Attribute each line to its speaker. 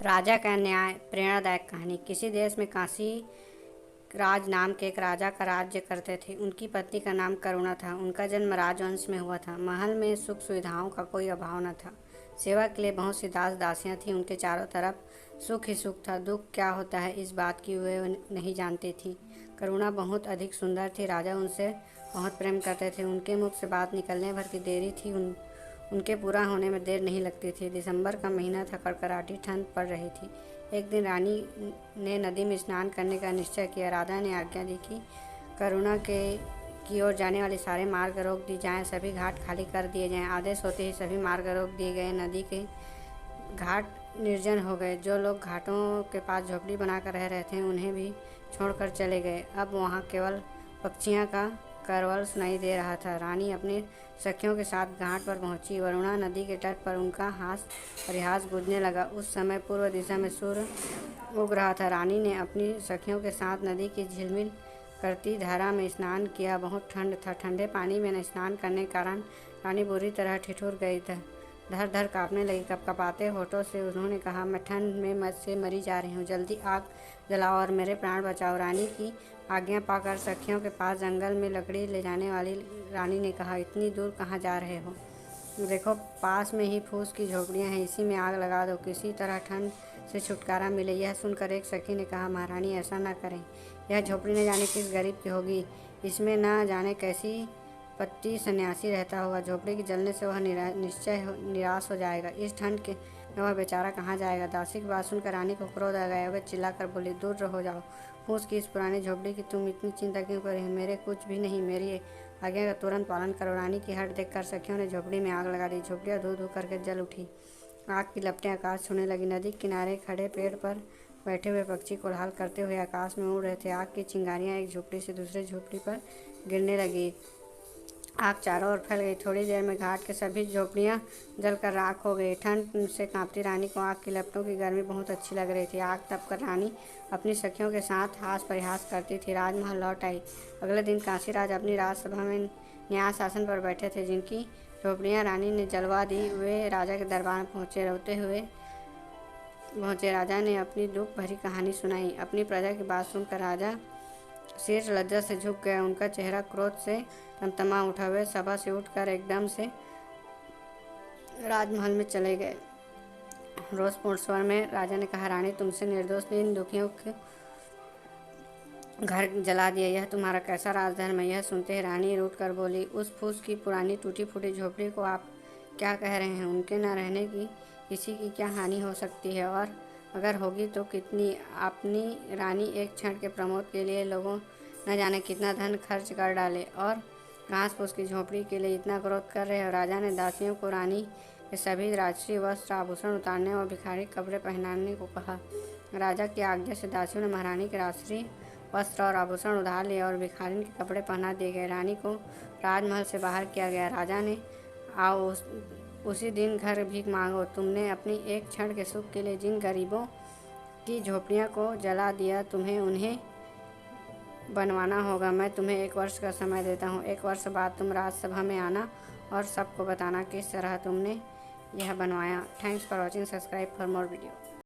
Speaker 1: राजा का न्याय। प्रेरणादायक कहानी। किसी देश में काशी राज नाम के एक राजा का राज्य करते थे। उनकी पत्नी का नाम करुणा था। उनका जन्म राजवंश में हुआ था। महल में सुख सुविधाओं का कोई अभाव न था। सेवा के लिए बहुत सी दास दासियां थीं। उनके चारों तरफ सुख ही सुख था। दुख क्या होता है इस बात की वे नहीं जानती थी। करुणा बहुत अधिक सुंदर थी। राजा उनसे बहुत प्रेम करते थे। उनके मुख से बात निकलने भर की देरी थी उनके पूरा होने में देर नहीं लगती थी। दिसंबर का महीना था। कड़कड़ाटी ठंड पड़ रही थी। एक दिन रानी ने नदी में स्नान करने का निश्चय किया। राजा ने आज्ञा दी कि करुणा की ओर जाने वाले सारे मार्ग रोक दिए जाएं, सभी घाट खाली कर दिए जाएं। आदेश होते ही सभी मार्ग रोक दिए गए। नदी के घाट निर्जन हो गए। जो लोग घाटों के पास झोपड़ी बनाकर रह रहे थे उन्हें भी छोड़कर चले गए। अब वहाँ केवल पक्षियों का करवल सुनाई दे रहा था। रानी अपने सखियों के साथ घाट पर पहुंची। वरुणा नदी के तट पर उनका हास परिहास गूंजने लगा। उस समय पूर्व दिशा में सूर्य उग रहा था। रानी ने अपनी सखियों के साथ नदी की झिलमिल करती धारा में स्नान किया। बहुत ठंड था। ठंडे पानी में स्नान करने के कारण रानी बुरी तरह ठिठुर गई था। धर धर काँपने लगी। कपकपाते होठों से उन्होंने कहा, मैं ठंड में से मरी जा रही हूँ। जल्दी आग जलाओ और मेरे प्राण बचाओ। रानी की आज्ञा पाकर सखियों के पास जंगल में लकड़ी ले जाने वाली रानी ने कहा, इतनी दूर कहाँ जा रहे हो? देखो, पास में ही फूस की झोपड़ियाँ हैं, इसी में आग लगा दो, किसी तरह ठंड से छुटकारा मिले। यह सुनकर एक सखी ने कहा, महारानी ऐसा न करें। यह झोपड़ी न जाने किस गरीब की होगी। इसमें न जाने कैसी पति सन्यासी रहता होगा। झोपड़ी के जलने से वह निश्चय निराश हो जाएगा। इस ठंड के में वह बेचारा कहाँ जाएगा। दासी की बात सुनकर रानी को क्रोध आ गया। वह चिल्लाकर बोली, दूर रहो जाओ। फूस की इस पुरानी झोपड़ी की तुम इतनी चिंता क्यों कर रही हो? मेरे कुछ भी नहीं, मेरी आज्ञा का तुरंत पालन करो। रानी की हट देखकर सखियों ने झोपड़ी में आग लगा दी। झोपड़ियाँ धू धू करके जल उठी। आग की लपटें आकाश छूने लगी। नदी के किनारे खड़े पेड़ पर बैठे हुए पक्षी कोलाहल करते हुए आकाश में उड़ रहे थे। आग की चिंगारियाँ एक झोपड़ी से दूसरे झोपड़ी पर गिरने लगी। आग चारों ओर फैल गई। थोड़ी देर में घाट के सभी झोपड़ियाँ जलकर राख हो गई। ठंड से कांपती रानी को आग की लपटों की गर्मी बहुत अच्छी लग रही थी। आग तपकर रानी अपनी सखियों के साथ हास परिहास करती थी। राजमहल लौट आई। अगले दिन काशीराज अपनी राजसभा में न्याय शासन पर बैठे थे। जिनकी झोपड़ियाँ रानी ने जलवा दी वे राजा के दरबार में पहुँचे। रोते हुए पहुँचे। राजा ने अपनी दुख भरी कहानी सुनाई। अपनी प्रजा की बात सुनकर राजा शीर्ष लज्जा से झुक गया। उनका चेहरा क्रोध से तमतमा उठा। वे सभा से उठकर एकदम से राजमहल में चले गए। रोषपूर्ण स्वर में राजा ने कहा, रानी, तुमसे निर्दोष इन दुखियों को घर जला दिया, यह तुम्हारा कैसा राजधर्म है? यह सुनते ही रानी रूठ कर बोली, उस फूस की पुरानी टूटी फूटी झोपड़ी को आप क्या कह रहे हैं? उनके न रहने की किसी की क्या हानि हो सकती है, और अगर होगी तो कितनी? अपनी रानी एक क्षण के प्रमोद के लिए लोगों न जाने कितना धन खर्च कर डाले और घास फूस की झोपड़ी के लिए इतना क्रोध कर रहे हो। राजा ने दासियों को रानी के सभी राजसी वस्त्र आभूषण उतारने और भिखारी कपड़े पहनाने को कहा। राजा की आज्ञा से दासियों ने महारानी के राजसी वस्त्र और आभूषण उधार लिए और भिखारिन के कपड़े पहना दिए गए। रानी को राजमहल से बाहर किया गया। राजा ने आओ उसी दिन घर भीख मांगो। तुमने अपनी एक क्षण के सुख के लिए जिन गरीबों की झोपड़ियों को जला दिया, तुम्हें उन्हें बनवाना होगा। मैं तुम्हें 1 वर्ष का समय देता हूँ। 1 वर्ष बाद तुम राजसभा में आना और सबको बताना किस तरह तुमने यह बनवाया। Thanks for watching. Subscribe for more video.